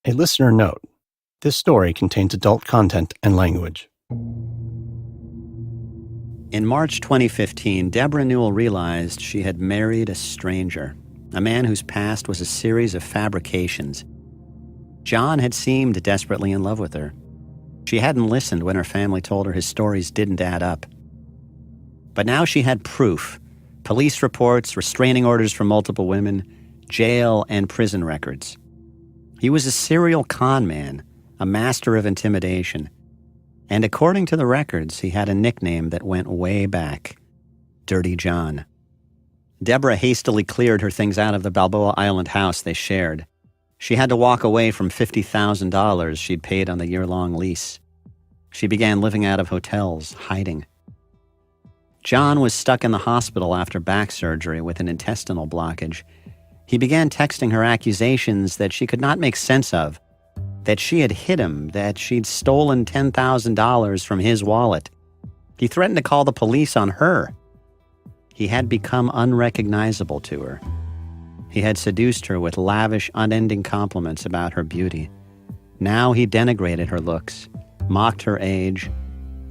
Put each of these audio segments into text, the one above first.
A listener note: this story contains adult content and language. In March 2015, Debra Newell realized she had married a stranger, a man whose past was a series of fabrications. John had seemed desperately in love with her. She hadn't listened when her family told her his stories didn't add up. But now she had proof: police reports, restraining orders from multiple women, jail and prison records. He was a serial con man, a master of intimidation. And according to the records, he had a nickname that went way back: Dirty John. Debra hastily cleared her things out of the Balboa Island house they shared. She had to walk away from $50,000 she'd paid on the year-long lease. She began living out of hotels, hiding. John was stuck in the hospital after back surgery with an intestinal blockage. He began texting her accusations that she could not make sense of, that she had hit him, that she'd stolen $10,000 from his wallet. He threatened to call the police on her. He had become unrecognizable to her. He had seduced her with lavish, unending compliments about her beauty. Now he denigrated her looks, mocked her age,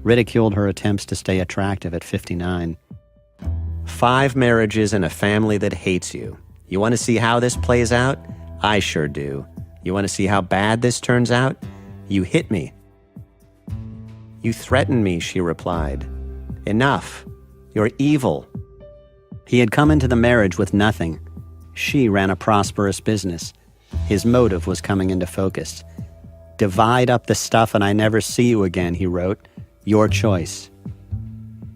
ridiculed her attempts to stay attractive at 59. 5 marriages and a family that hates you. You want to see how this plays out? I sure do. You want to see how bad this turns out? You hit me. You threatened me, she replied. Enough. You're evil. He had come into the marriage with nothing. She ran a prosperous business. His motive was coming into focus. Divide up the stuff and I never see you again, he wrote. Your choice.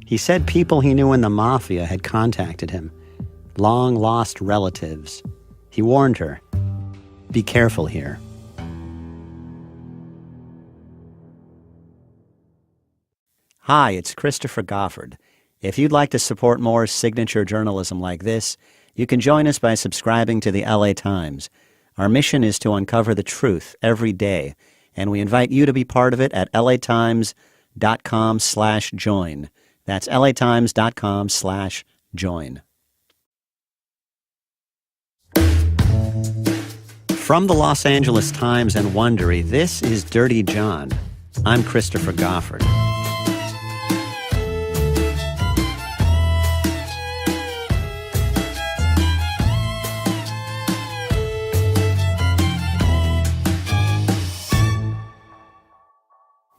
He said people he knew in the mafia had contacted him. Long-lost relatives. He warned her, be careful here. Hi, it's Christopher Goffard. If you'd like to support more signature journalism like this, you can join us by subscribing to the LA Times. Our mission is to uncover the truth every day, and we invite you to be part of it at latimes.com/join. That's latimes.com/join. From the Los Angeles Times and Wondery, this is Dirty John. I'm Christopher Goffard.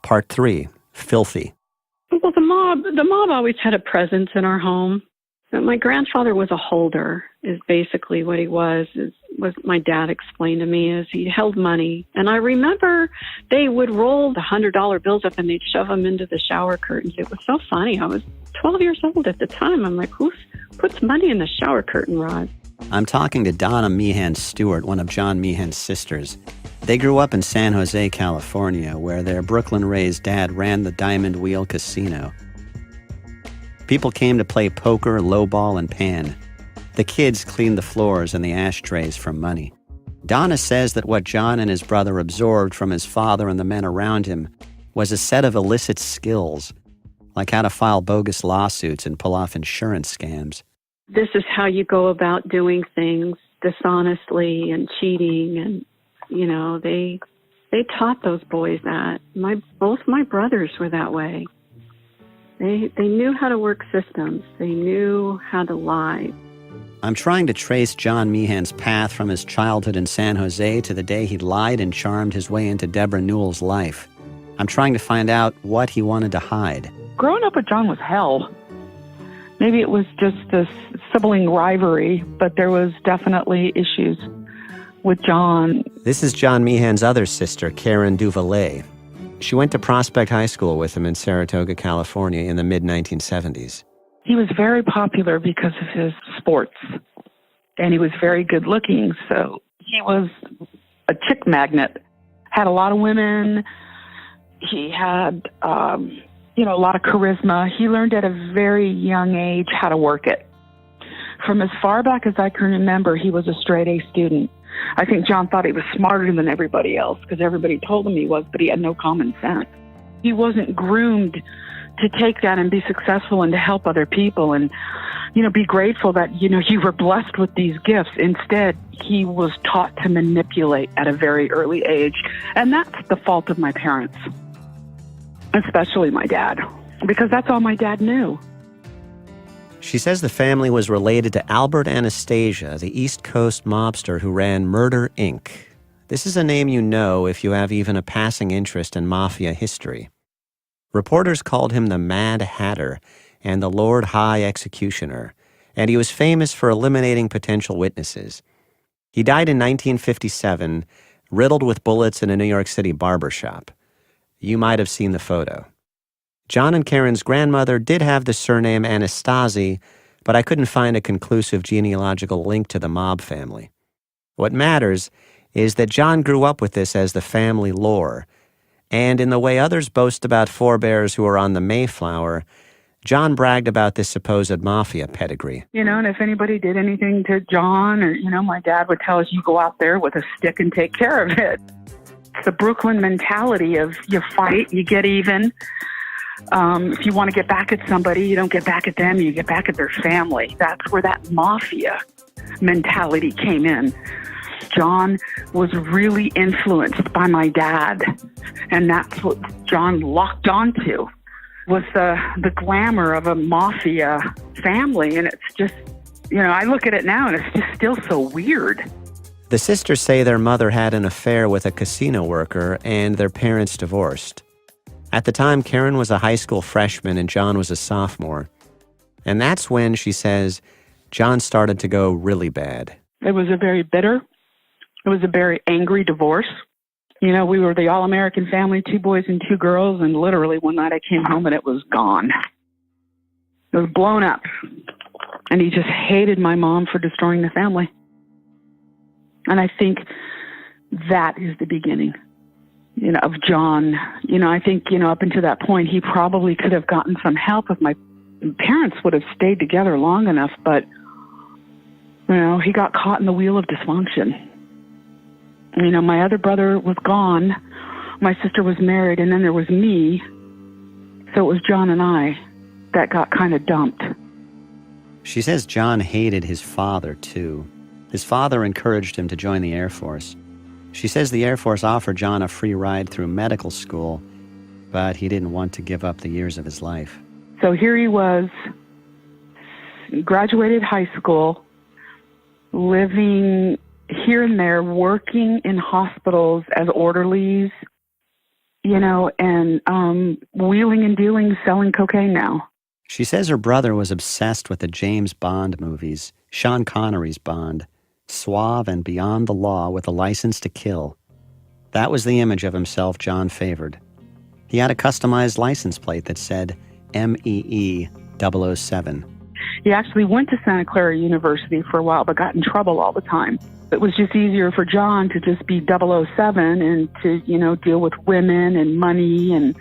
Part 3, Filthy. Well, the mob always had a presence in our home. My grandfather was a holder, is basically what he was my dad explained to me, is he held money. And I remember they would roll the $100 bills up and they'd shove them into the shower curtains. It was so funny. I was 12 years old at the time. I'm like, who puts money in the shower curtain rod? I'm talking to Donna Meehan Stewart, one of John Meehan's sisters. They grew up in San Jose, California, where their Brooklyn-raised dad ran the Diamond Wheel Casino. People came to play poker, lowball, and pan. The kids cleaned the floors and the ashtrays for money. Donna says that what John and his brother absorbed from his father and the men around him was a set of illicit skills, like how to file bogus lawsuits and pull off insurance scams. This is how you go about doing things dishonestly and cheating, and, they taught those boys that. Both my brothers were that way. They knew how to work systems. They knew how to lie. I'm trying to trace John Meehan's path from his childhood in San Jose to the day he lied and charmed his way into Debra Newell's life. I'm trying to find out what he wanted to hide. Growing up with John was hell. Maybe it was just this sibling rivalry, but there was definitely issues with John. This is John Meehan's other sister, Karen Duvalet. She went to Prospect High School with him in Saratoga, California in the mid-1970s. He was very popular because of his sports, and he was very good looking, so he was a chick magnet. Had a lot of women. He had, a lot of charisma. He learned at a very young age how to work it. From as far back as I can remember, he was a straight-A student. I think John thought he was smarter than everybody else because everybody told him he was, but he had no common sense. He wasn't groomed to take that and be successful and to help other people and be grateful that, you were blessed with these gifts. Instead, he was taught to manipulate at a very early age. And that's the fault of my parents, especially my dad, because that's all my dad knew. She says the family was related to Albert Anastasia, the East Coast mobster who ran Murder, Inc. This is a name you know if you have even a passing interest in mafia history. Reporters called him the Mad Hatter and the Lord High Executioner, and he was famous for eliminating potential witnesses. He died in 1957, riddled with bullets in a New York City barbershop. You might have seen the photo. John and Karen's grandmother did have the surname Anastasi, but I couldn't find a conclusive genealogical link to the mob family. What matters is that John grew up with this as the family lore, and in the way others boast about forebears who were on the Mayflower, John bragged about this supposed mafia pedigree. And if anybody did anything to John, or, my dad would tell us, you go out there with a stick and take care of it. It's the Brooklyn mentality of you fight, you get even. If you want to get back at somebody, you don't get back at them, you get back at their family. That's where that mafia mentality came in. John was really influenced by my dad, and that's what John locked onto, was the glamour of a mafia family. And it's just, I look at it now and it's just still so weird. The sisters say their mother had an affair with a casino worker and their parents divorced. At the time, Karen was a high school freshman and John was a sophomore. And that's when, she says, John started to go really bad. It was a very bitter, it was a very angry divorce. We were the all-American family, 2 boys and 2 girls, and literally one night I came home and it was gone. It was blown up. And he just hated my mom for destroying the family. And I think that is the beginning, of John. I think, up until that point, he probably could have gotten some help if my parents would have stayed together long enough. But, he got caught in the wheel of dysfunction. My other brother was gone. My sister was married, and then there was me. So it was John and I that got kind of dumped. She says John hated his father, too. His father encouraged him to join the Air Force. She says the Air Force offered John a free ride through medical school, but he didn't want to give up the years of his life. So here he was, graduated high school, living here and there, working in hospitals as orderlies, and wheeling and dealing, selling cocaine now. She says her brother was obsessed with the James Bond movies, Sean Connery's Bond, suave and beyond the law with a license to kill. That was the image of himself John favored. He had a customized license plate that said MEE 007. He actually went to Santa Clara University for a while, but got in trouble all the time. It was just easier for John to just be 007 and to, deal with women and money and,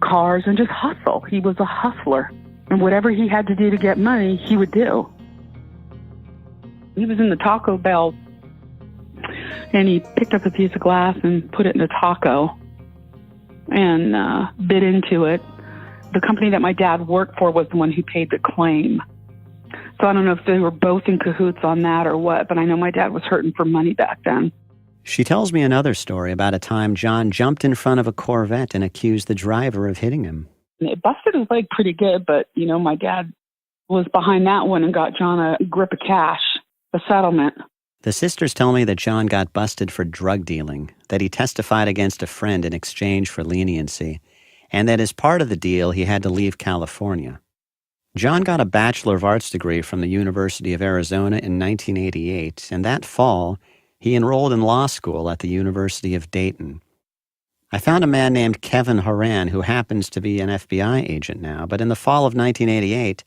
cars and just hustle. He was a hustler. And whatever he had to do to get money, he would do. He was in the Taco Bell, and he picked up a piece of glass and put it in a taco and bit into it. The company that my dad worked for was the one who paid the claim. So I don't know if they were both in cahoots on that or what, but I know my dad was hurting for money back then. She tells me another story about a time John jumped in front of a Corvette and accused the driver of hitting him. It busted his leg pretty good, but, my dad was behind that one and got John a grip of cash, a settlement. The sisters tell me that John got busted for drug dealing, that he testified against a friend in exchange for leniency, and that as part of the deal, he had to leave California. John got a Bachelor of Arts degree from the University of Arizona in 1988, and that fall, he enrolled in law school at the University of Dayton. I found a man named Kevin Horan who happens to be an FBI agent now, but in the fall of 1988,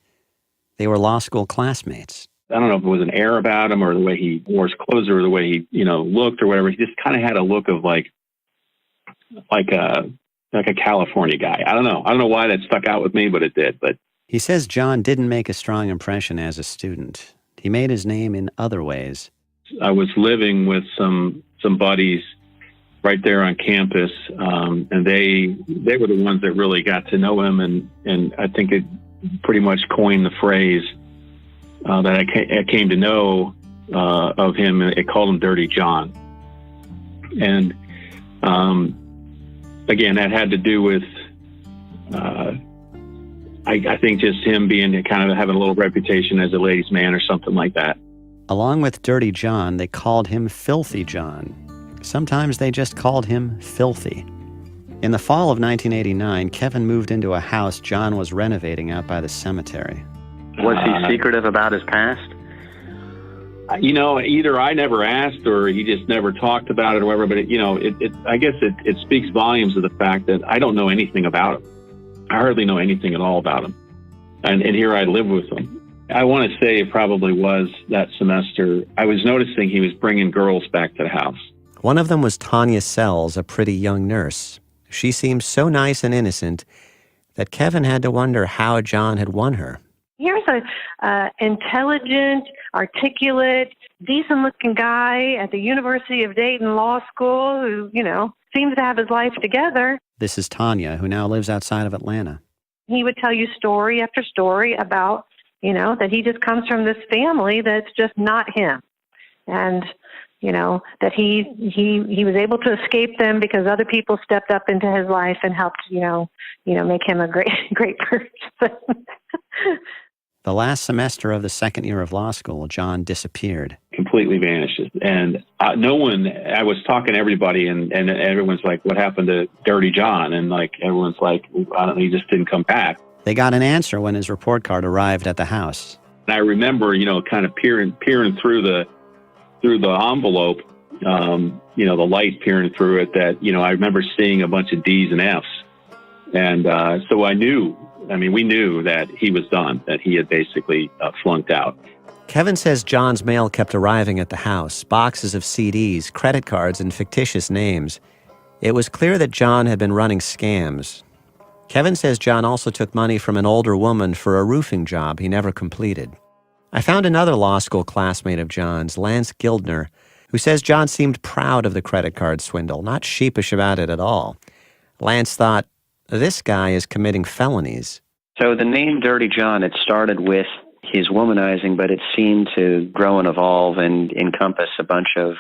they were law school classmates. I don't know if it was an air about him or the way he wore his clothes or the way he, looked or whatever. He just kind of had a look of like a California guy. I don't know why that stuck out with me, but it did. But he says John didn't make a strong impression as a student. He made his name in other ways. I was living with some buddies right there on campus, and they were the ones that really got to know him, and I think it pretty much coined the phrase, that I came to know of him. It called him Dirty John. And again, that had to do with, I think, just him being kind of having a little reputation as a ladies' man or something like that. Along with Dirty John, they called him Filthy John. Sometimes they just called him Filthy. In the fall of 1989, Kevin moved into a house John was renovating out by the cemetery. Was he secretive about his past? Either I never asked or he just never talked about it or whatever, but I guess it speaks volumes of the fact that I don't know anything about him. I hardly know anything at all about him. And here I live with him. I want to say it probably was that semester. I was noticing he was bringing girls back to the house. One of them was Tanya Sells, a pretty young nurse. She seemed so nice and innocent that Kevin had to wonder how John had won her. Here's a intelligent, articulate, decent-looking guy at the University of Dayton Law School who, seems to have his life together. This is Tanya, who now lives outside of Atlanta. He would tell you story after story about, that he just comes from this family that's just not him. And, that he was able to escape them because other people stepped up into his life and helped, make him a great person. The last semester of the second year of law school, John disappeared. Completely vanished. And I was talking to everybody, and everyone's like, what happened to Dirty John? And everyone's like, I don't know, he just didn't come back. They got an answer when his report card arrived at the house. And I remember, kind of peering through the envelope, the light peering through it, that, I remember seeing a bunch of D's and F's. And so we knew that he was done, that he had basically flunked out. Kevin says John's mail kept arriving at the house, boxes of CDs, credit cards, and fictitious names. It was clear that John had been running scams. Kevin says John also took money from an older woman for a roofing job he never completed. I found another law school classmate of John's, Lance Gildner, who says John seemed proud of the credit card swindle, not sheepish about it at all. Lance thought, this guy is committing felonies. So the name Dirty John, it started with his womanizing, but it seemed to grow and evolve and encompass a bunch of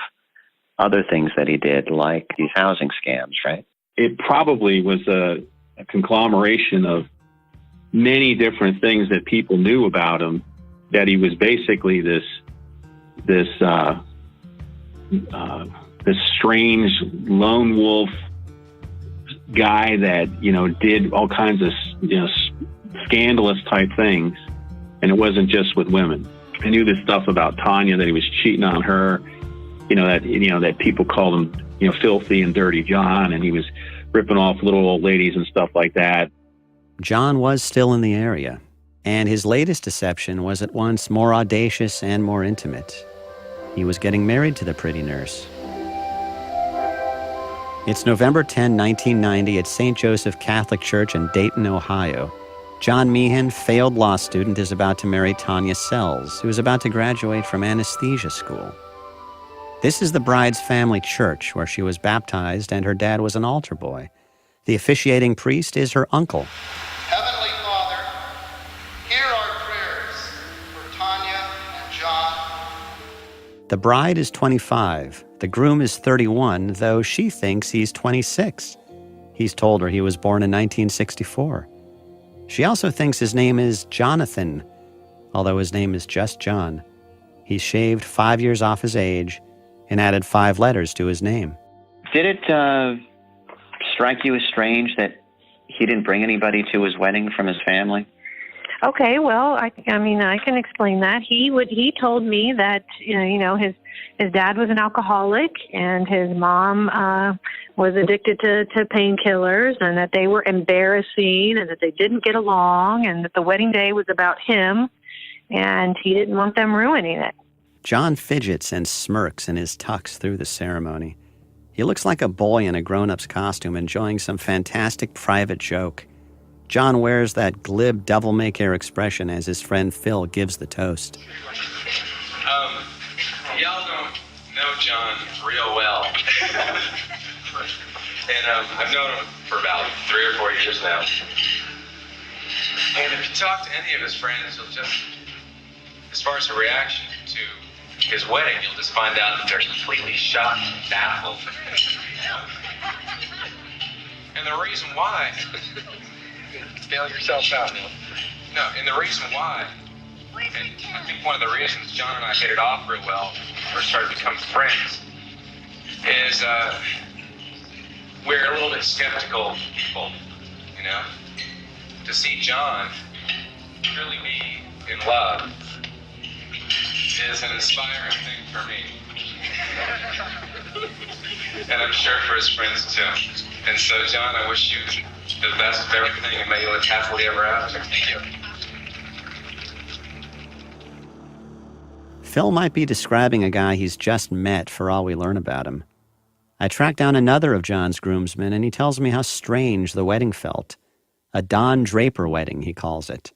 other things that he did, like these housing scams, right? It probably was a conglomeration of many different things that people knew about him, that he was basically this strange lone wolf guy that, did all kinds of, scandalous type things. And it wasn't just with women. I knew this stuff about Tanya, that he was cheating on her, that people called him, Filthy and Dirty John, and he was ripping off little old ladies and stuff like that. John was still in the area, and his latest deception was at once more audacious and more intimate. He was getting married to the pretty nurse. It's November 10, 1990 at St. Joseph Catholic Church in Dayton, Ohio. John Meehan, failed law student, is about to marry Tanya Sells, who is about to graduate from anesthesia school. This is the bride's family church, where she was baptized and her dad was an altar boy. The officiating priest is her uncle. Heavenly Father, hear our prayers for Tanya and John. The bride is 25. The groom is 31, though she thinks he's 26. He's told her he was born in 1964. She also thinks his name is Jonathan, although his name is just John. He's shaved 5 years off his age and added 5 letters to his name. Did it strike you as strange that he didn't bring anybody to his wedding from his family? Okay, well, I can explain that. He told me that his dad was an alcoholic and his mom was addicted to painkillers, and that they were embarrassing and that they didn't get along, and that the wedding day was about him, and he didn't want them ruining it. John fidgets and smirks in his tux through the ceremony. He looks like a boy in a grown-up's costume enjoying some fantastic private joke. John wears that glib devil-may-care expression as his friend Phil gives the toast. Y'all don't know John real well. And I've known him for about 3 or 4 years now. And if you talk to any of his friends, you'll just as far as her reaction to his wedding, you'll just find out that they're completely shocked and baffled. And the reason why... Bail yourself out now. No, and the reason why, and I think one of the reasons John and I hit it off real well, or started to become friends, is we're a little bit skeptical people, you know? To see John really be in love is an inspiring thing for me. And I'm sure for his friends too. And so, John, I wish you the best of everything and may you live happily ever after. Thank you. Phil might be describing a guy he's just met for all we learn about him. I tracked down another of John's groomsmen, and he tells me how strange the wedding felt. A Don Draper wedding, he calls it.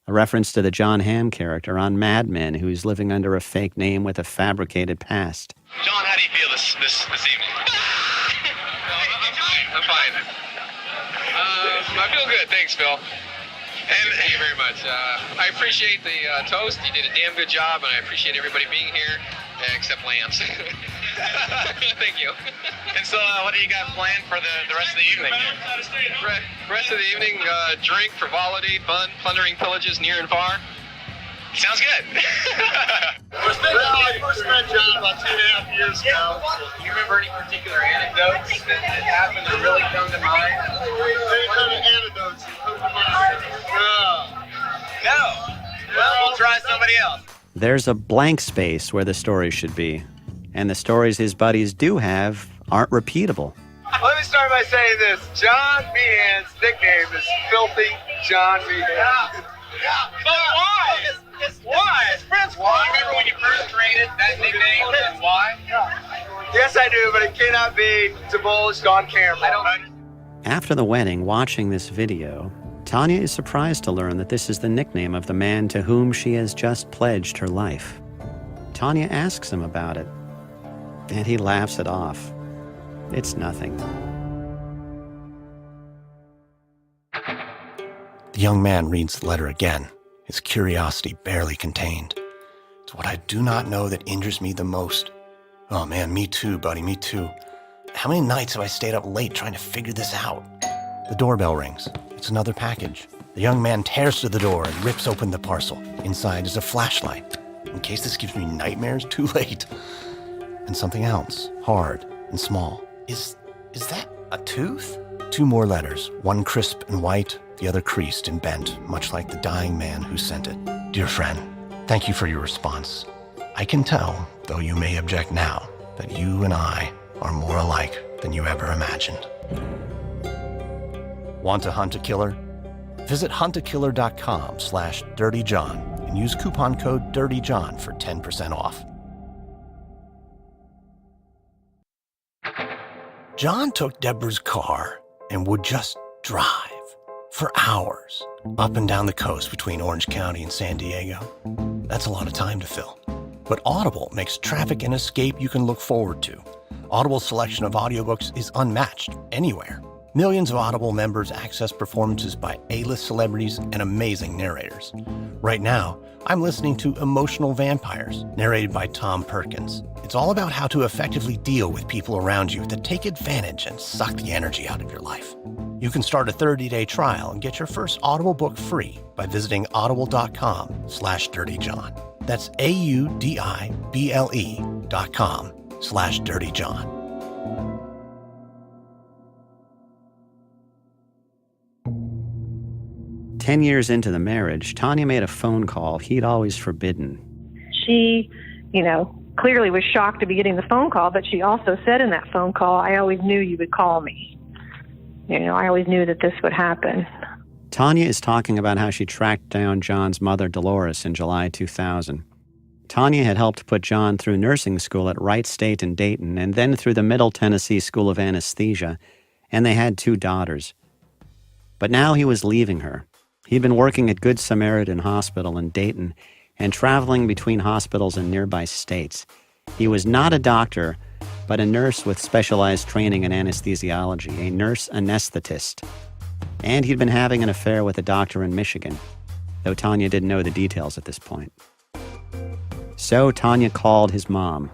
A reference to the John Hamm character on Mad Men who's living under a fake name with a fabricated past. John, how do you feel this evening? I'm fine. I feel good, thanks, Phil. And thank you very much. I appreciate the toast. You did a damn good job, and I appreciate everybody being here, except Lance. Thank you. And so, what do you got planned for the rest of the evening? Rest of the evening, drink, frivolity, fun, plundering pillages near and far. Sounds good. I first met John about 2.5 years ago. Do you remember any particular anecdotes that happened that really come to mind? Any kind of anecdotes that come to mind? No. Well, we'll try somebody else. There's a blank space where the story should be, and the stories his buddies do have aren't repeatable. Let me start by saying this. John Meehan's nickname is Filthy John Meehan. But why? Why? His friends, why? You remember when you first created that nickname and why? Yes, I do, but it cannot be divulged on camera. After the wedding, watching this video, Tanya is surprised to learn that this is the nickname of the man to whom she has just pledged her life. Tanya asks him about it, and he laughs it off. It's nothing. The young man reads the letter again, his curiosity barely contained. It's what I do not know that injures me the most. Oh man, me too, buddy, me too. How many nights have I stayed up late trying to figure this out? The doorbell rings. It's another package. The young man tears to the door and rips open the parcel. Inside is a flashlight. In case this gives me nightmares, too late. And something else, hard and small. Is that a tooth? 2 more letters, one crisp and white, the other creased and bent, much like the dying man who sent it. Dear friend, thank you for your response. I can tell, though you may object now, that you and I are more alike than you ever imagined. Want to hunt a killer? Visit huntakiller.com/dirtyjohn and use coupon code DIRTYJOHN for 10% off. John took Debra's car and would just drive for hours up and down the coast between Orange County and San Diego. That's a lot of time to fill. But Audible makes traffic an escape you can look forward to. Audible's selection of audiobooks is unmatched anywhere. Millions of Audible members access performances by A-list celebrities and amazing narrators. Right now, I'm listening to Emotional Vampires, narrated by Tom Perkins. It's all about how to effectively deal with people around you that take advantage and suck the energy out of your life. You can start a 30-day trial and get your first Audible book free by visiting audible.com/dirtyjohn. That's audible.com/dirtyjohn. Ten years into the marriage, Tanya made a phone call he'd always forbidden. She, clearly was shocked to be getting the phone call, but she also said in that phone call, I always knew you would call me. I always knew that this would happen. Tanya is talking about how she tracked down John's mother, Dolores, in July 2000. Tanya had helped put John through nursing school at Wright State in Dayton and then through the Middle Tennessee School of Anesthesia, and they had 2 daughters. But now he was leaving her. He'd been working at Good Samaritan Hospital in Dayton and traveling between hospitals in nearby states. He was not a doctor, but a nurse with specialized training in anesthesiology, a nurse anesthetist. And he'd been having an affair with a doctor in Michigan, though Tanya didn't know the details at this point. So Tanya called his mom.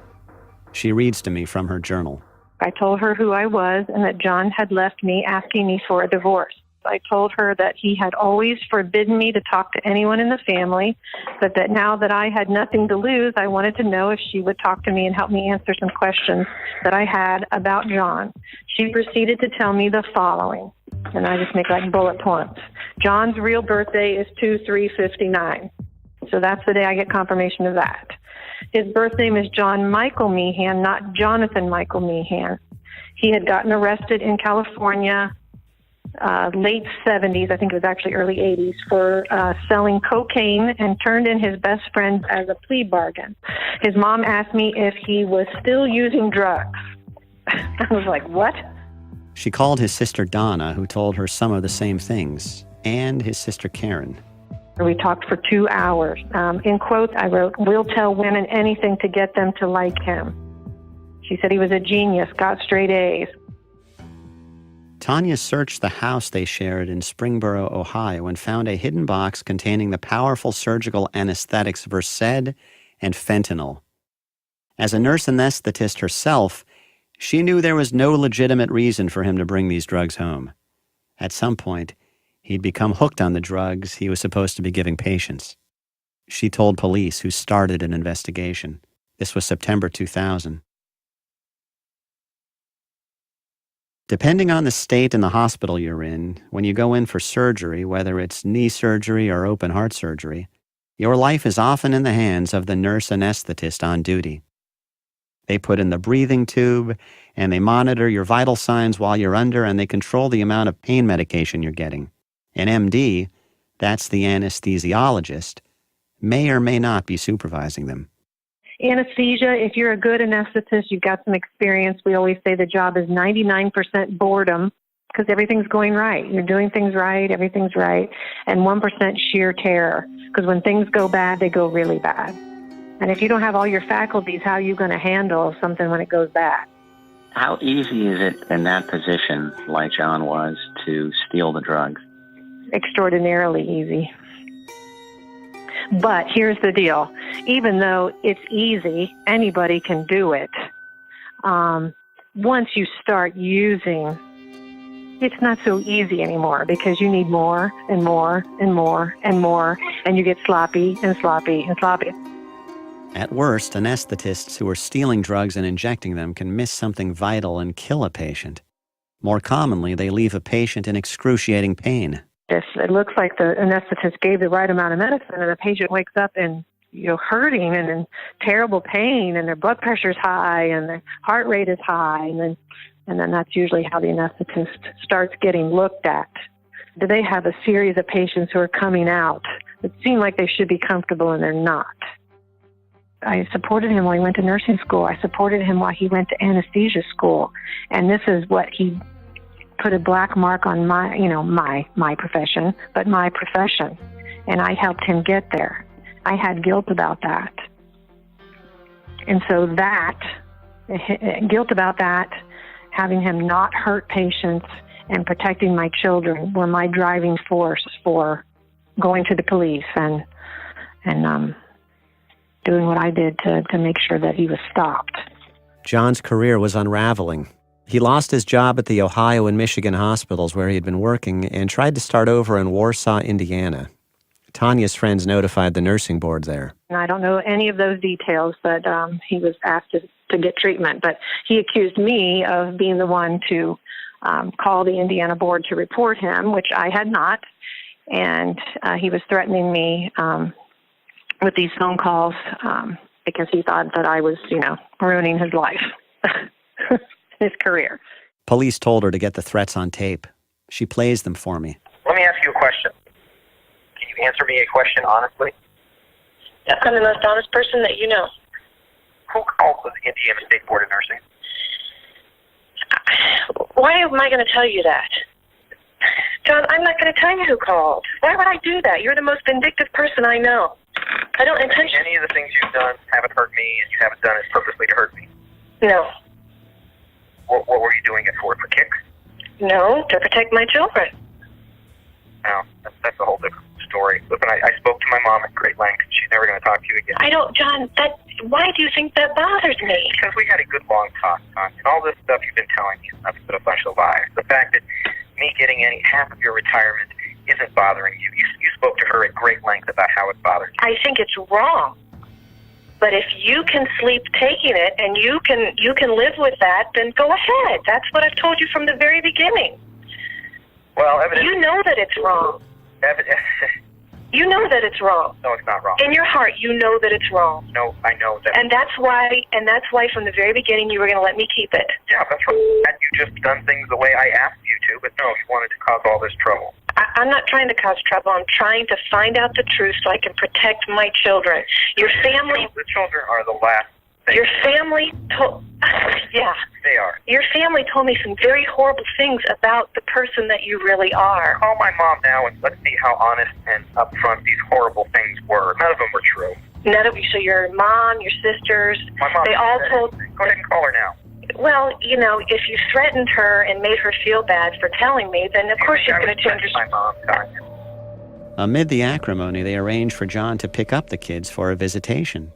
She reads to me from her journal. I told her who I was and that John had left me asking me for a divorce. I told her that he had always forbidden me to talk to anyone in the family, but that now that I had nothing to lose, I wanted to know if she would talk to me and help me answer some questions that I had about John. She proceeded to tell me the following, and I just make like bullet points. John's real birthday is 2/3/59. So that's the day I get confirmation of that. His birth name is John Michael Meehan, not Jonathan Michael Meehan. He had gotten arrested in California late 70s, I think it was actually early 80s, for selling cocaine and turned in his best friend as a plea bargain. His mom asked me if he was still using drugs. I was like, what? She called his sister Donna, who told her some of the same things, and his sister Karen. We talked for 2 hours. In quotes, I wrote, "We'll tell women anything to get them to like him." She said he was a genius, got straight A's. Tanya searched the house they shared in Springboro, Ohio, and found a hidden box containing the powerful surgical anesthetics Versed and fentanyl. As a nurse anesthetist herself, she knew there was no legitimate reason for him to bring these drugs home. At some point, he'd become hooked on the drugs he was supposed to be giving patients. She told police, who started an investigation. This was September 2000. Depending on the state and the hospital you're in, when you go in for surgery, whether it's knee surgery or open heart surgery, your life is often in the hands of the nurse anesthetist on duty. They put in the breathing tube, and they monitor your vital signs while you're under, and they control the amount of pain medication you're getting. An MD, that's the anesthesiologist, may or may not be supervising them. Anesthesia, if you're a good anesthetist, you've got some experience. We always say the job is 99% boredom because everything's going right. You're doing things right, everything's right, and 1% sheer terror because when things go bad, they go really bad. And if you don't have all your faculties, how are you going to handle something when it goes bad? How easy is it in that position, like John was, to steal the drugs? Extraordinarily easy. But here's the deal. Even though it's easy, anybody can do it. Once you start using, it's not so easy anymore because you need more and more and more and more, and you get sloppy and sloppy and sloppy. At worst, anesthetists who are stealing drugs and injecting them can miss something vital and kill a patient. More commonly, they leave a patient in excruciating pain. If it looks like the anesthetist gave the right amount of medicine and the patient wakes up and hurting and in terrible pain and their blood pressure's high and their heart rate is high, and then that's usually how the anesthetist starts getting looked at. Do they have a series of patients who are coming out that seem like they should be comfortable and they're not? I supported him while he went to nursing school. I supported him while he went to anesthesia school. And this is what he put a black mark on my profession, but my profession. And I helped him get there. I had guilt about that. And so guilt about that, having him not hurt patients and protecting my children were my driving force for going to the police and doing what I did to make sure that he was stopped. John's career was unraveling. He lost his job at the Ohio and Michigan hospitals where he had been working and tried to start over in Warsaw, Indiana. Tanya's friends notified the nursing board there. And I don't know any of those details, but he was asked to get treatment. But he accused me of being the one to call the Indiana board to report him, which I had not. And he was threatening me with these phone calls because he thought that I was, ruining his life, his career. Police told her to get the threats on tape. She plays them for me. Let me ask you a question. Can you answer me a question honestly? I'm the most honest person that you know. Who called the Indiana State Board of Nursing? Why am I going to tell you that? John, I'm not going to tell you who called. Why would I do that? You're the most vindictive person I know. I don't intentionally... Any of the things you've done haven't hurt me, and you haven't done it purposely to hurt me. No. What were you doing it for kicks? No, to protect my children. No, that's a whole different story. Listen, I spoke to my mom at great length. She's never going to talk to you again. John, why do you think that bothers me? Because we had a good long talk, Tanya. And all this stuff you've been telling me is nothing but a bunch of lies. The fact that me getting half of your retirement isn't bothering you. You spoke to her at great length about how it bothered you. I think it's wrong. But if you can sleep taking it and you can live with that, then go ahead. That's what I've told you from the very beginning. Well, evidently... You know that it's wrong. You know that it's wrong. No, it's not wrong. In your heart, you know that it's wrong. No, I know that. And that's why from the very beginning you were going to let me keep it. Yeah, that's right. Had you just done things the way I asked you to, but no, you wanted to cause all this trouble. I'm not trying to cause trouble. I'm trying to find out the truth so I can protect my children. Your family... The children are the last thing. Your family told... Yeah. They are. Your family told me some very horrible things about the person that you really are. Call my mom now and let's see how honest and upfront these horrible things were. None of them were true. None of you. So your mom, your sisters, my mom, they all told... Go ahead and call her now. Well, if you threatened her and made her feel bad for telling me, then of course she's going to change her... My mom, Tanya. Amid the acrimony, they arrange for John to pick up the kids for a visitation.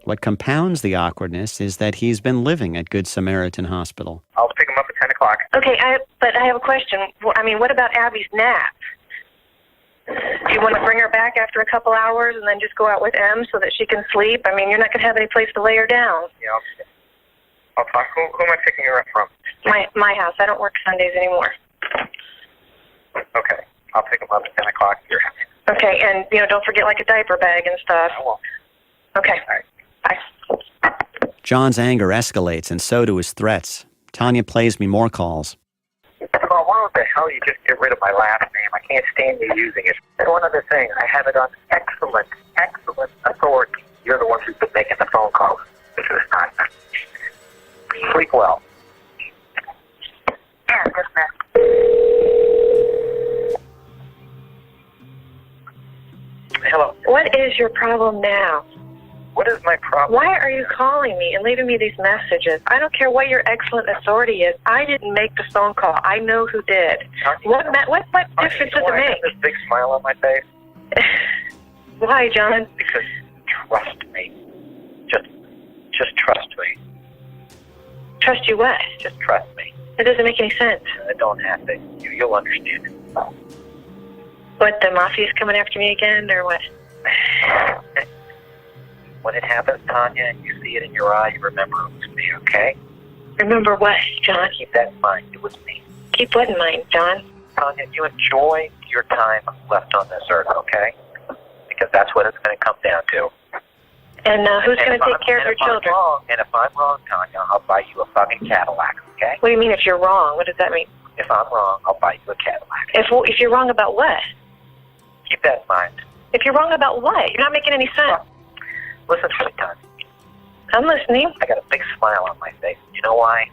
What compounds the awkwardness is that he's been living at Good Samaritan Hospital. I'll pick him up at 10 o'clock. Okay, but I have a question. What about Abby's nap? Do you want to bring her back after a couple hours and then just go out with Em so that she can sleep? I mean, you're not going to have any place to lay her down. Yeah, I'll talk. Who am I picking her up from? My house. I don't work Sundays anymore. Okay. I'll pick him up at 10 o'clock at your house. Okay, and, don't forget, a diaper bag and stuff. I won't. Okay. All right. Bye. John's anger escalates, and so do his threats. Tanya plays me more calls. Well, why the hell you just get rid of my last name? I can't stand you using it. And one other thing, I have it on excellent authority. You're the one who's been making the phone calls. This is not. Sleep well. Yeah, just that. Hello. What is your problem now? What is my problem? Why are you calling me and leaving me these messages? I don't care what your excellent authority is. I didn't make the phone call. I know who did. What difference does it make? This big smile on my face. Why, John? Because trust me. Just trust me. Trust you what? Just trust me. It doesn't make any sense. I don't have to. You'll understand it. What, the mafia's coming after me again, or what? When it happens, Tanya, and you see it in your eye, you remember it was me, okay? Remember what, John? Keep that in mind. It was me. Keep what in mind, John? Tanya, you enjoy your time left on this earth, okay? Because that's what it's going to come down to. And who's going to take care of your children? And if I'm wrong, Tanya, I'll buy you a fucking Cadillac, okay? What do you mean if you're wrong? What does that mean? If I'm wrong, I'll buy you a Cadillac. If you're wrong about what? Keep that in mind. If you're wrong about what? You're not making any sense. Listen to me, Tanya. I'm listening. I got a big smile on my face. You know why?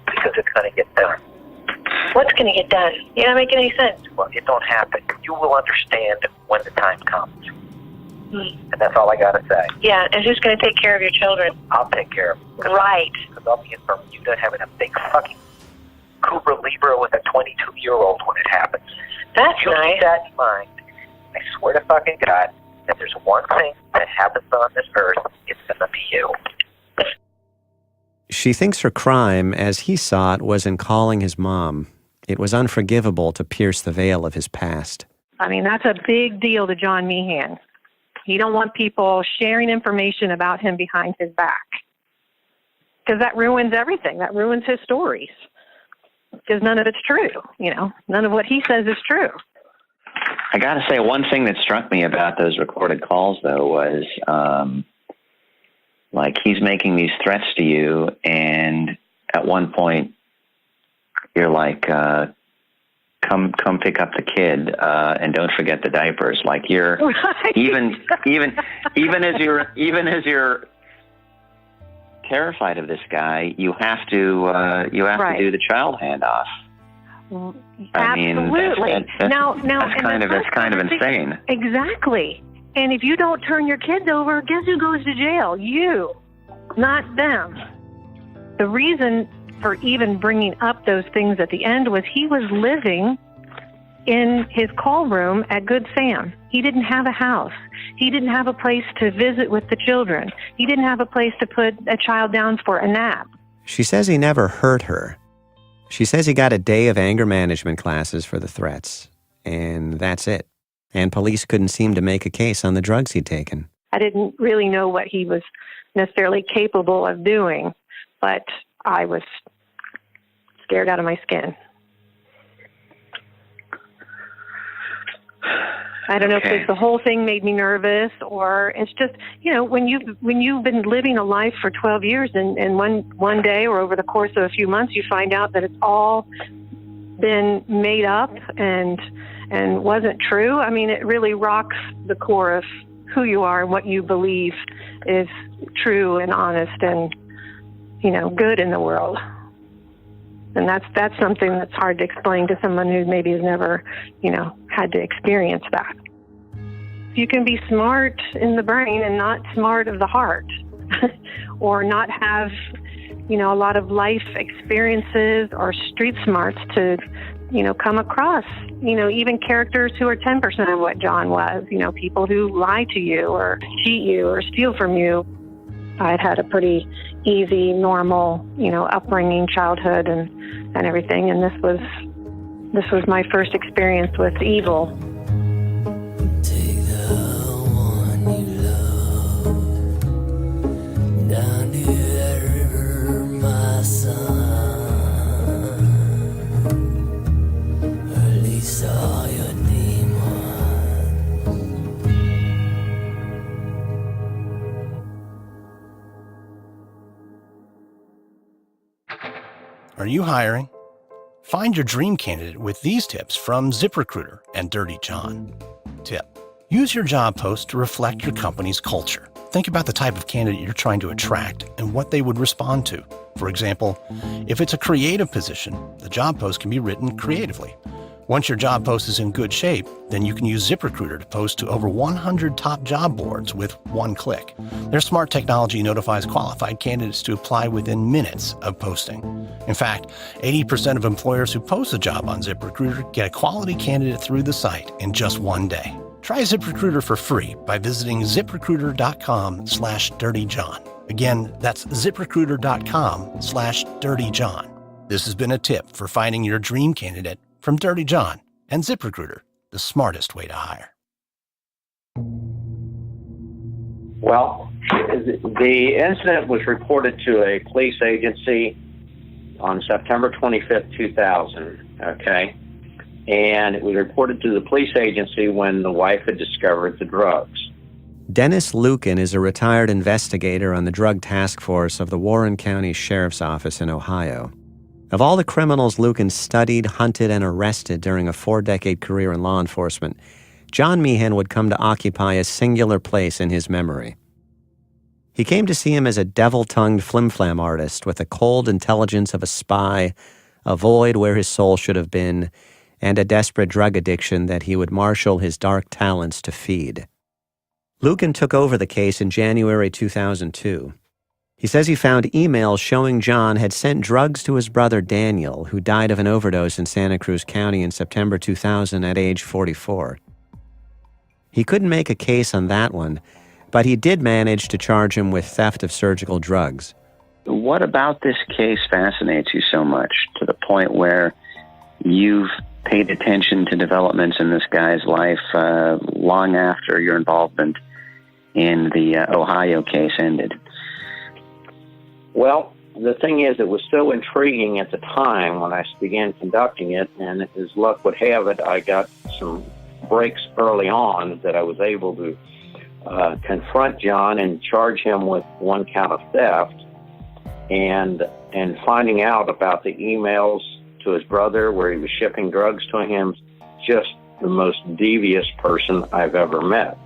Because it's going to get done. What's going to get done? You're not making any sense. Well, it don't happen. You will understand when the time comes. And that's all I got to say. Yeah, and who's going to take care of your children? I'll take care of them. Right. Because I'll be in Bermuda having a big fucking Cobra Libra with a 22-year-old when it happens. That's you nice. Keep that in mind. I swear to fucking God, if there's one thing that happens on this earth, it's going to be you. She thinks her crime, as he saw it, was in calling his mom. It was unforgivable to pierce the veil of his past. I mean, that's a big deal to John Meehan. He don't want people sharing information about him behind his back. Because that ruins everything. That ruins his stories. Because none of it's true, None of what he says is true. I got to say, one thing that struck me about those recorded calls, though, was he's making these threats to you, and at one point you're like, come pick up the kid, and don't forget the diapers. Like you're right. even as you're terrified of this guy, you have to right. to do the child handoff. I mean, absolutely. that's kind of insane. Exactly. And if you don't turn your kids over, guess who goes to jail? You, not them. The reason for even bringing up those things at the end was he was living in his call room at Good Sam. He didn't have a house. He didn't have a place to visit with the children. He didn't have a place to put a child down for a nap. She says he never hurt her. She says he got a day of anger management classes for the threats, and that's it. And police couldn't seem to make a case on the drugs he'd taken. I didn't really know what he was necessarily capable of doing, but I was scared out of my skin. I don't know if it's the whole thing made me nervous, or it's just, you know, when you've been living a life for 12 years and one day or over the course of a few months you find out that it's all been made up and wasn't true. I mean, it really rocks the core of who you are and what you believe is true and honest and, you know, good in the world. And that's something that's hard to explain to someone who maybe has never, you know, had to experience that. You can be smart in the brain and not smart of the heart, or not have, you know, a lot of life experiences or street smarts to, you know, come across, you know, even characters who are 10% of what John was, you know, people who lie to you or cheat you or steal from you. I'd had a pretty easy, normal, you know, upbringing, childhood and everything. And this was my first experience with evil. Take the one you love down to that river, my son. Release all your demons. Are you hiring? Find your dream candidate with these tips from ZipRecruiter and Dirty John. Tip: use your job post to reflect your company's culture. Think about the type of candidate you're trying to attract and what they would respond to. For example, if it's a creative position, the job post can be written creatively. Once your job post is in good shape, then you can use ZipRecruiter to post to over 100 top job boards with one click. Their smart technology notifies qualified candidates to apply within minutes of posting. In fact, 80% of employers who post a job on ZipRecruiter get a quality candidate through the site in just one day. Try ZipRecruiter for free by visiting ziprecruiter.com/dirtyjohn. Again, that's ziprecruiter.com/dirtyjohn. This has been a tip for finding your dream candidate from Dirty John and ZipRecruiter, the smartest way to hire. Well, the incident was reported to a police agency on September 25th, 2000, okay? And it was reported to the police agency when the wife had discovered the drugs. Dennis Lucan is a retired investigator on the Drug Task Force of the Warren County Sheriff's Office in Ohio. Of all the criminals Lucan studied, hunted, and arrested during a 4-decade career in law enforcement, John Meehan would come to occupy a singular place in his memory. He came to see him as a devil-tongued flim-flam artist with the cold intelligence of a spy, a void where his soul should have been, and a desperate drug addiction that he would marshal his dark talents to feed. Lucan took over the case in January 2002. He says he found emails showing John had sent drugs to his brother Daniel, who died of an overdose in Santa Cruz County in September 2000 at age 44. He couldn't make a case on that one, but he did manage to charge him with theft of surgical drugs. What about this case fascinates you so much to the point where you've paid attention to developments in this guy's life long after your involvement in the Ohio case ended? Well, the thing is, it was so intriguing at the time when I began conducting it, and as luck would have it, I got some breaks early on that I was able to confront John and charge him with one count of theft, and finding out about the emails to his brother where he was shipping drugs to him, just the most devious person I've ever met.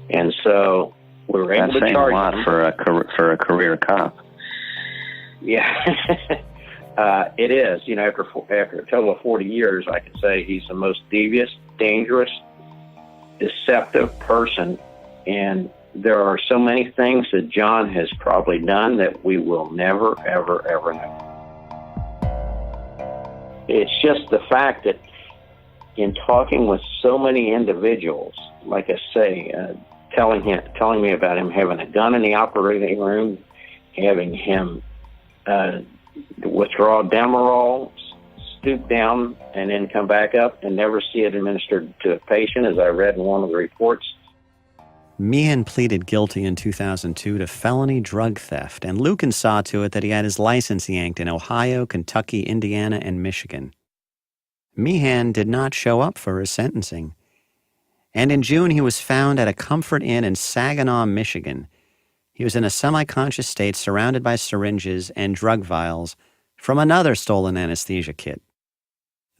And so we were able to charge him. That's saying a lot for a career cop. Yeah, it is. You know, after a total of 40 years, I can say he's the most devious, dangerous, deceptive person. And there are so many things that John has probably done that we will never, ever, ever know. It's just the fact that in talking with so many individuals, like I say, telling me about him having a gun in the operating room, having him withdraw Demerol, stoop down, and then come back up and never see it administered to a patient, as I read in one of the reports. Meehan pleaded guilty in 2002 to felony drug theft, and Lucan saw to it that he had his license yanked in Ohio, Kentucky, Indiana, and Michigan. Meehan did not show up for his sentencing. And in June, he was found at a Comfort Inn in Saginaw, Michigan. He was in a semi-conscious state surrounded by syringes and drug vials from another stolen anesthesia kit.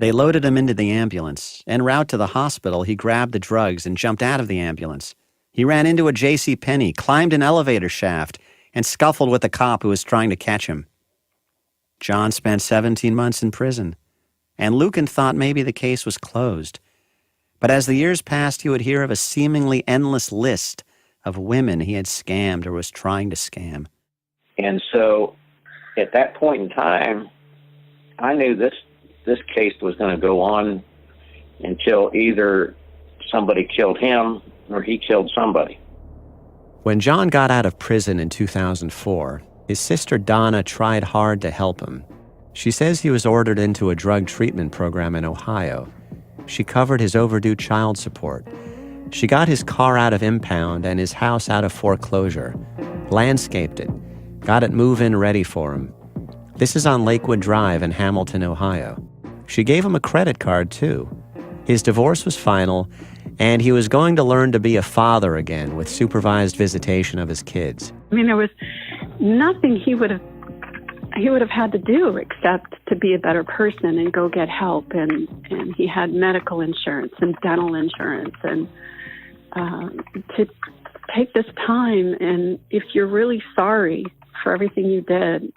They loaded him into the ambulance. En route to the hospital, he grabbed the drugs and jumped out of the ambulance. He ran into a JCPenney, climbed an elevator shaft, and scuffled with the cop who was trying to catch him. John spent 17 months in prison, and Lucan thought maybe the case was closed. But as the years passed, he would hear of a seemingly endless list of women he had scammed or was trying to scam. And so at that point in time, I knew this case was going to go on until either somebody killed him or he killed somebody. When John got out of prison in 2004, his sister Donna tried hard to help him. She says he was ordered into a drug treatment program in Ohio. She covered his overdue child support. She got his car out of impound and his house out of foreclosure, landscaped it, got it move-in ready for him. This is on Lakewood Drive in Hamilton, Ohio. She gave him a credit card, too. His divorce was final, and he was going to learn to be a father again with supervised visitation of his kids. I mean, there was nothing he would have had to do except to be a better person and go get help. And he had medical insurance and dental insurance, and to take this time. And if you're really sorry for everything you did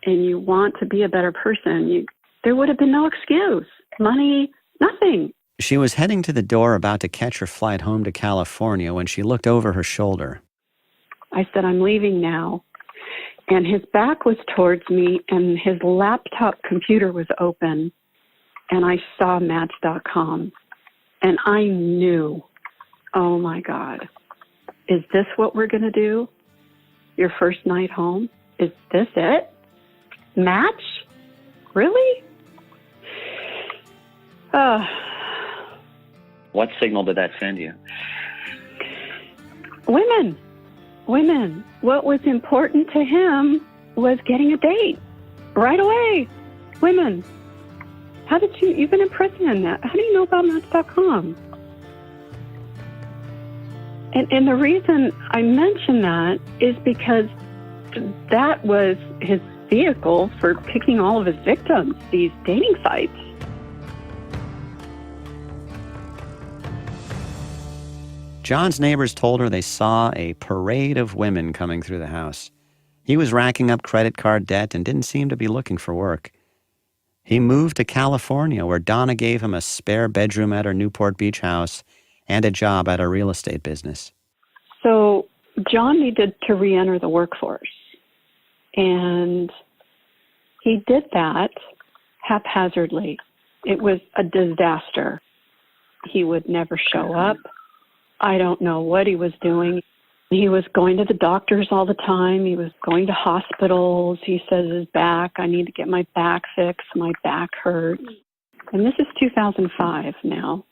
and you want to be a better person, there would have been no excuse. Money, nothing. She was heading to the door about to catch her flight home to California when she looked over her shoulder. I said, I'm leaving now. And his back was towards me, and his laptop computer was open, and I saw Match.com. And I knew, oh my God, is this what we're going to do? Your first night home? Is this it? Match? Really? What signal did that send you? Women. What was important to him was getting a date right away. Women. How did you've been in prison? How do you know about Match.com? And the reason I mention that is because that was his vehicle for picking all of his victims, these dating sites. John's neighbors told her they saw a parade of women coming through the house. He was racking up credit card debt and didn't seem to be looking for work. He moved to California, where Donna gave him a spare bedroom at her Newport Beach house and a job at a real estate business. So John needed to re-enter the workforce. And he did that haphazardly. It was a disaster. He would never show up. I don't know what he was doing. He was going to the doctors all the time. He was going to hospitals. He says his back, I need to get my back fixed. My back hurts. And this is 2005 now.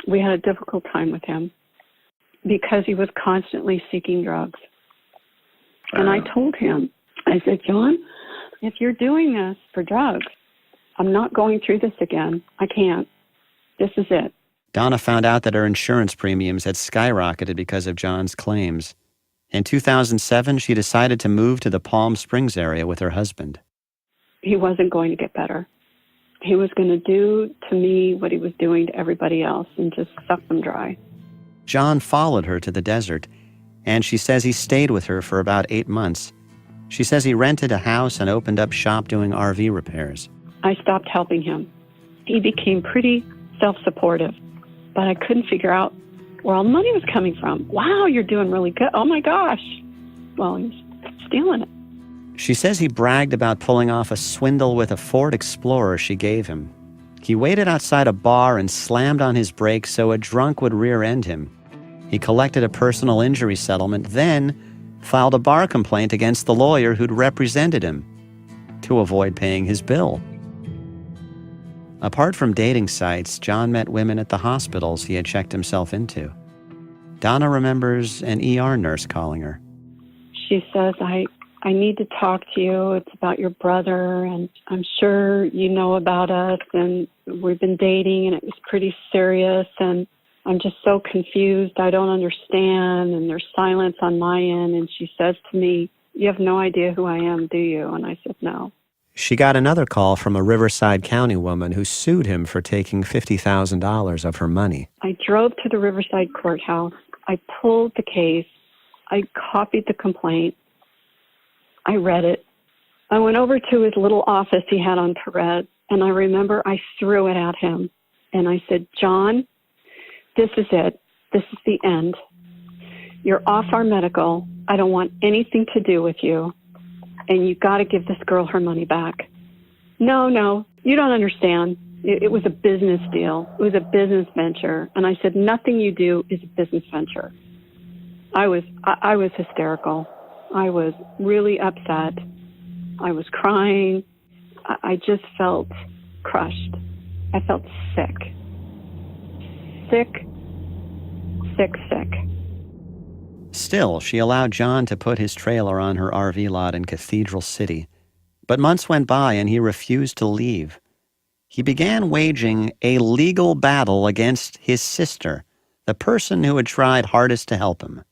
We had a difficult time with him because he was constantly seeking drugs. And I told him, I said, John, if you're doing this for drugs, I'm not going through this again. I can't. This is it. Donna found out that her insurance premiums had skyrocketed because of John's claims. In 2007, she decided to move to the Palm Springs area with her husband. He wasn't going to get better. He was going to do to me what he was doing to everybody else and just suck them dry. John followed her to the desert, and she says he stayed with her for about 8 months. She says he rented a house and opened up shop doing RV repairs. I stopped helping him. He became pretty self-supportive. But I couldn't figure out where all the money was coming from. Wow, you're doing really good. Oh, my gosh. Well, he was stealing it. She says he bragged about pulling off a swindle with a Ford Explorer she gave him. He waited outside a bar and slammed on his brakes so a drunk would rear-end him. He collected a personal injury settlement, then filed a bar complaint against the lawyer who'd represented him to avoid paying his bill. Apart from dating sites, John met women at the hospitals he had checked himself into. Donna remembers an ER nurse calling her. She says, I need to talk to you. It's about your brother, and I'm sure you know about us, and we've been dating, and it was pretty serious, and I'm just so confused. I don't understand, and there's silence on my end. And she says to me, you have no idea who I am, do you? And I said, no. She got another call from a Riverside County woman who sued him for taking $50,000 of her money. I drove to the Riverside courthouse. I pulled the case. I copied the complaint. I read it. I went over to his little office he had on Perez, and I remember I threw it at him. And I said, John, this is it. This is the end. You're off our medical. I don't want anything to do with you. And you got to give this girl her money back. No, you don't understand. It was a business deal. It was a business venture. And I said, nothing you do is a business venture. I was hysterical. I was really upset. I was crying. I just felt crushed. I felt sick. Sick. Still, she allowed John to put his trailer on her RV lot in Cathedral City. But months went by and he refused to leave. He began waging a legal battle against his sister, the person who had tried hardest to help him.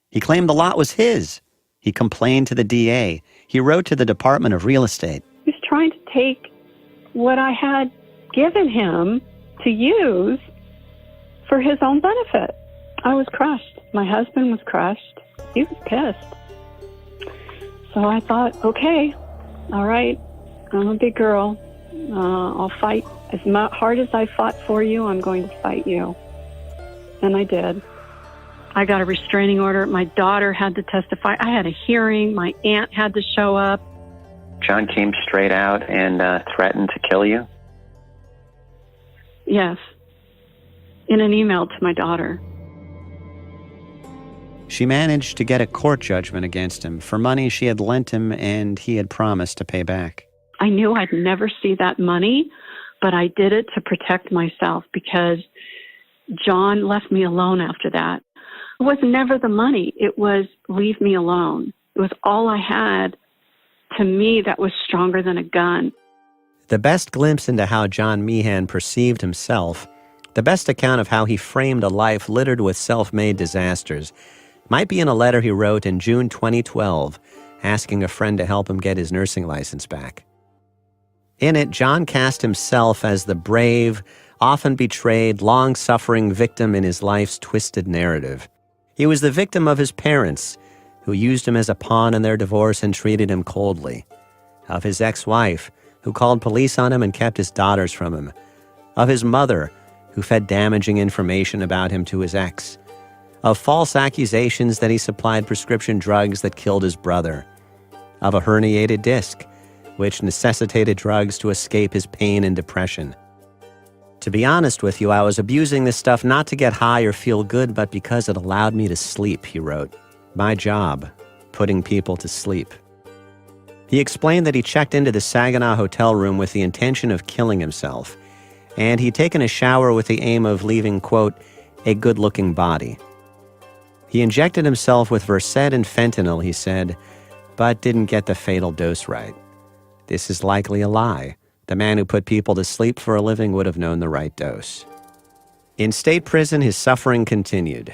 He claimed the lot was his. He complained to the DA. He wrote to the Department of Real Estate. He was trying to take what I had given him to use for his own benefit. I was crushed. My husband was crushed. He was pissed. So I thought, okay, all right, I'm a big girl. I'll fight. As hard as I fought for you, I'm going to fight you. And I did. I got a restraining order. My daughter had to testify. I had a hearing. My aunt had to show up. John came straight out and threatened to kill you? Yes. In an email to my daughter. She managed to get a court judgment against him for money she had lent him and he had promised to pay back. I knew I'd never see that money, but I did it to protect myself because John left me alone after that. It was never the money. It was leave me alone. It was all I had. To me, that was stronger than a gun. The best glimpse into how John Meehan perceived himself, the best account of how he framed a life littered with self-made disasters, might be in a letter he wrote in June 2012, asking a friend to help him get his nursing license back. In it, John cast himself as the brave, often betrayed, long-suffering victim in his life's twisted narrative. He was the victim of his parents, who used him as a pawn in their divorce and treated him coldly. Of his ex-wife, who called police on him and kept his daughters from him. Of his mother, who fed damaging information about him to his ex. Of false accusations that he supplied prescription drugs that killed his brother. Of a herniated disc, which necessitated drugs to escape his pain and depression. To be honest with you, I was abusing this stuff not to get high or feel good, but because it allowed me to sleep, he wrote. My job, putting people to sleep. He explained that he checked into the Saginaw hotel room with the intention of killing himself, and he'd taken a shower with the aim of leaving, quote, a good-looking body. He injected himself with Versed and fentanyl, he said, but didn't get the fatal dose right. This is likely a lie. The man who put people to sleep for a living would have known the right dose. In state prison, his suffering continued.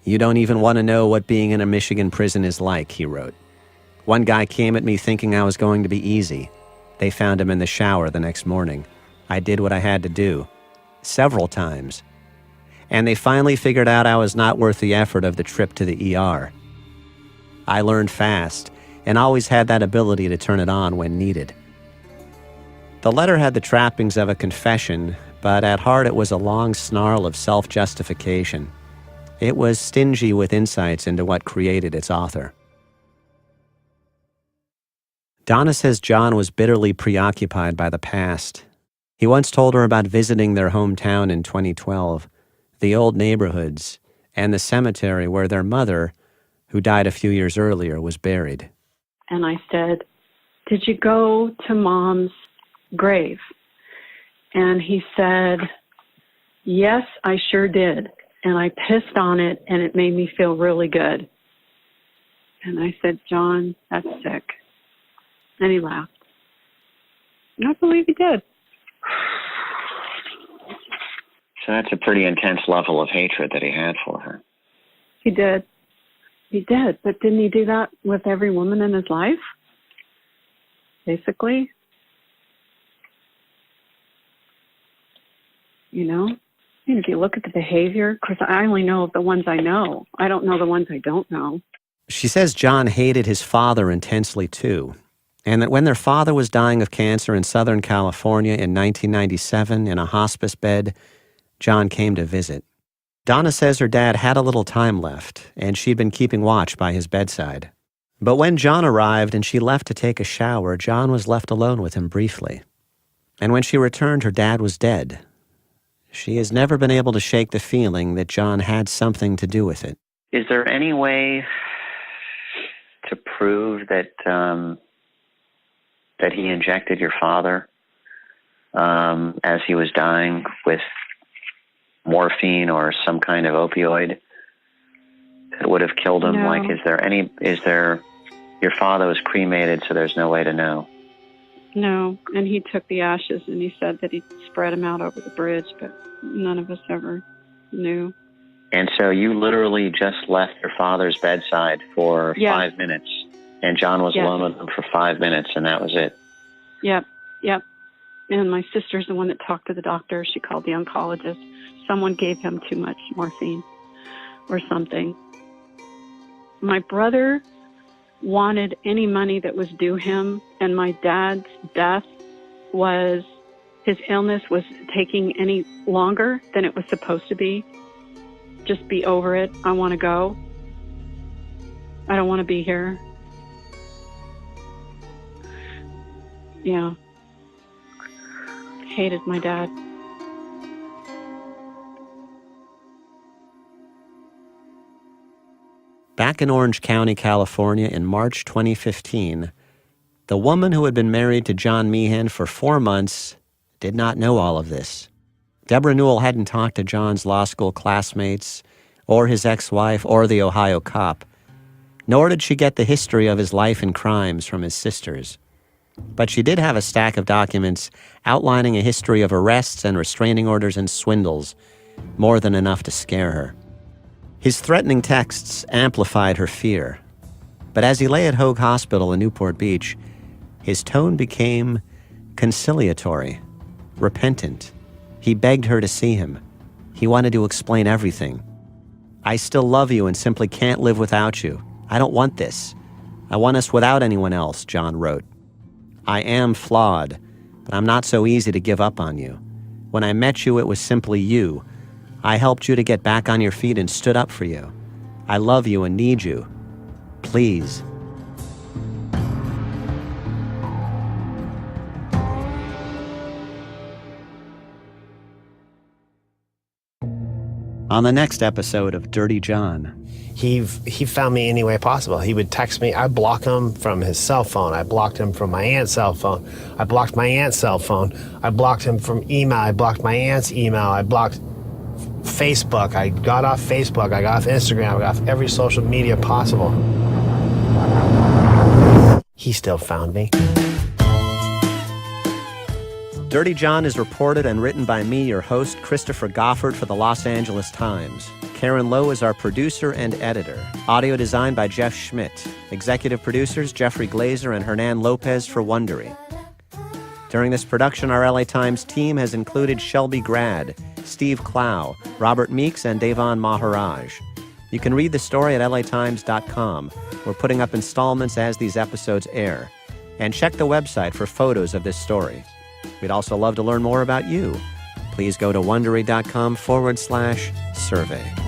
You don't even want to know what being in a Michigan prison is like, he wrote. One guy came at me thinking I was going to be easy. They found him in the shower the next morning. I did what I had to do. Several times. And they finally figured out I was not worth the effort of the trip to the ER. I learned fast, and always had that ability to turn it on when needed. The letter had the trappings of a confession, but at heart it was a long snarl of self-justification. It was stingy with insights into what created its author. Donna says John was bitterly preoccupied by the past. He once told her about visiting their hometown in 2012, the old neighborhoods, and the cemetery where their mother, who died a few years earlier, was buried. And I said, "Did you go to Mom's grave?" And he said, "Yes, I sure did. And I pissed on it, and it made me feel really good." And I said, "John, that's sick." And he laughed. And I believe he did. So that's a pretty intense level of hatred that he had for her. He did. He did. But didn't he do that with every woman in his life? Basically. You know? And if you look at the behavior, because I only know of the ones I know. I don't know the ones I don't know. She says John hated his father intensely too, and that when their father was dying of cancer in Southern California in 1997 in a hospice bed, John came to visit. Donna says her dad had a little time left, and she'd been keeping watch by his bedside. But when John arrived and she left to take a shower, John was left alone with him briefly. And when she returned, her dad was dead. She has never been able to shake the feeling that John had something to do with it. Is there any way to prove that that he injected your father as he was dying with morphine or some kind of opioid that would have killed him? No. Like, your father was cremated, so there's no way to know. No, and he took the ashes and he said that he'd spread them out over the bridge, but none of us ever knew. And so you literally just left your father's bedside for 5 minutes, and John was alone with him for 5 minutes, and that was it. Yep. And my sister's the one that talked to the doctor. She called the oncologist. Someone gave him too much morphine or something. My brother wanted any money that was due him, and my dad's death was, his illness was taking any longer than it was supposed to be. Just be over it. I want to go. I don't want to be here. Yeah. Hated my dad. Back in Orange County, California in March 2015, the woman who had been married to John Meehan for 4 months did not know all of this. Debra Newell hadn't talked to John's law school classmates or his ex-wife or the Ohio cop, nor did she get the history of his life and crimes from his sisters. But she did have a stack of documents outlining a history of arrests and restraining orders and swindles, more than enough to scare her. His threatening texts amplified her fear. But as he lay at Hoag Hospital in Newport Beach, his tone became conciliatory, repentant. He begged her to see him. He wanted to explain everything. "I still love you and simply can't live without you. I don't want this. I want us without anyone else," John wrote. "I am flawed, but I'm not so easy to give up on you. When I met you, it was simply you. I helped you to get back on your feet and stood up for you. I love you and need you. Please." On the next episode of Dirty John. He found me any way possible. He would text me. I blocked him from his cell phone. I blocked him from my aunt's cell phone. I blocked my aunt's cell phone. I blocked him from email. I blocked my aunt's email. I blocked Facebook. I got off Facebook. I got off Instagram. I got off every social media possible. He still found me. Dirty John is reported and written by me, your host, Christopher Goffard, for the Los Angeles Times. Karen Lowe is our producer and editor. Audio design by Jeff Schmidt. Executive producers Jeffrey Glazer and Hernan Lopez for Wondery. During this production, our LA Times team has included Shelby Grad, Steve Clow, Robert Meeks, and Devon Maharaj. You can read the story at latimes.com. We're putting up installments as these episodes air. And check the website for photos of this story. We'd also love to learn more about you. Please go to Wondery.com/survey.